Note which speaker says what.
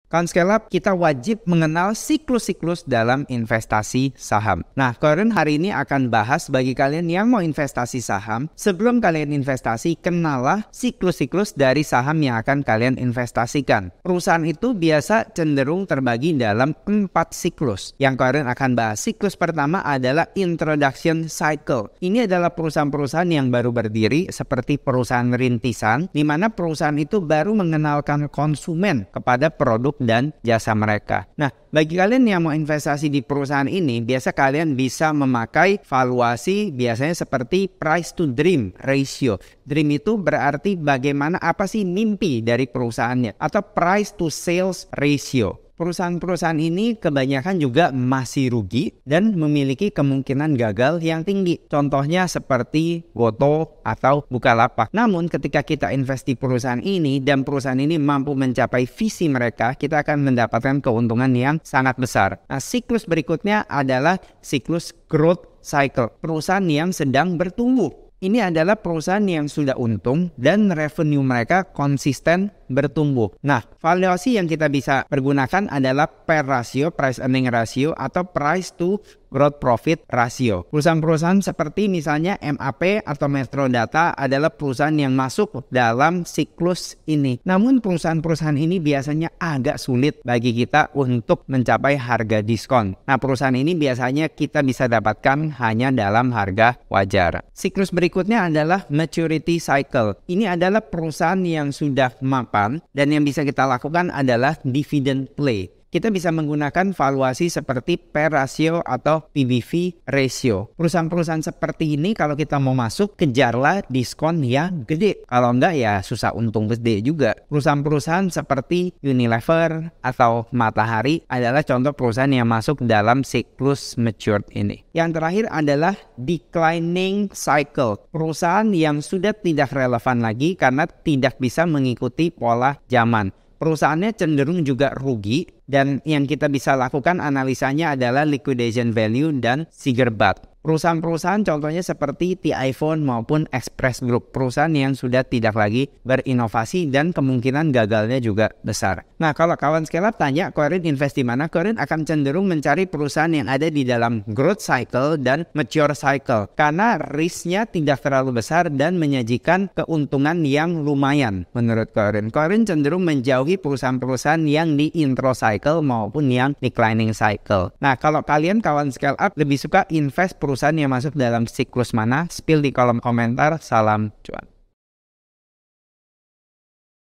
Speaker 1: Kawan Scale Up, kita wajib mengenal siklus-siklus dalam investasi saham. Nah, Koren hari ini akan bahas bagi kalian yang mau investasi saham, sebelum kalian investasi, kenallah siklus-siklus dari saham yang akan kalian investasikan. Perusahaan itu biasa cenderung terbagi dalam 4 siklus. Yang Koren akan bahas, siklus pertama adalah introduction cycle. Ini adalah perusahaan-perusahaan yang baru berdiri seperti perusahaan rintisan, di mana perusahaan itu baru mengenalkan konsumen kepada produk dan jasa mereka. Nah, bagi kalian yang mau investasi di perusahaan ini, biasa kalian bisa memakai valuasi biasanya seperti price to dream ratio. Dream itu berarti bagaimana, apa sih mimpi dari perusahaannya, atau price to sales ratio. Perusahaan-perusahaan ini kebanyakan juga masih rugi dan memiliki kemungkinan gagal yang tinggi. Contohnya seperti Goto atau Bukalapak. Namun ketika kita invest di perusahaan ini dan perusahaan ini mampu mencapai visi mereka, kita akan mendapatkan keuntungan yang sangat besar. Nah, siklus berikutnya adalah siklus growth cycle. Perusahaan yang sedang bertumbuh. Ini adalah perusahaan yang sudah untung dan revenue mereka konsisten bertumbuh. Nah, valuasi yang kita bisa pergunakan adalah PER ratio, price earning ratio, atau price to growth profit ratio. Perusahaan-perusahaan seperti misalnya MAP atau Metro Data adalah perusahaan yang masuk dalam siklus ini. Namun perusahaan-perusahaan ini biasanya agak sulit bagi kita untuk mencapai harga diskon. Nah, perusahaan ini biasanya kita bisa dapatkan hanya dalam harga wajar. Siklus berikutnya adalah maturity cycle. Ini adalah perusahaan yang sudah mapan dan yang bisa kita lakukan adalah dividend play. Kita bisa menggunakan valuasi seperti PER ratio atau PBV ratio. Perusahaan-perusahaan seperti ini kalau kita mau masuk, kejarlah diskon yang gede. Kalau enggak ya susah untung gede juga. Perusahaan-perusahaan seperti Unilever atau Matahari adalah contoh perusahaan yang masuk dalam siklus matured ini. Yang terakhir adalah declining cycle. Perusahaan yang sudah tidak relevan lagi karena tidak bisa mengikuti pola zaman. Perusahaannya cenderung juga rugi dan yang kita bisa lakukan analisanya adalah liquidation value dan Sigerbat. Perusahaan-perusahaan contohnya seperti T-iPhone maupun Express Group, perusahaan yang sudah tidak lagi berinovasi dan kemungkinan gagalnya juga besar. Nah, kalau kawan Scale Up tanya, Koren invest di mana? Koren akan cenderung mencari perusahaan yang ada di dalam growth cycle dan mature cycle karena risknya tidak terlalu besar dan menyajikan keuntungan yang lumayan menurut Koren. Koren cenderung menjauhi perusahaan-perusahaan yang di intro cycle maupun yang declining cycle. Nah, kalau kalian kawan Scale Up lebih suka invest perusahaan yang masuk dalam siklus mana? Spill di kolom komentar. Salam cuan.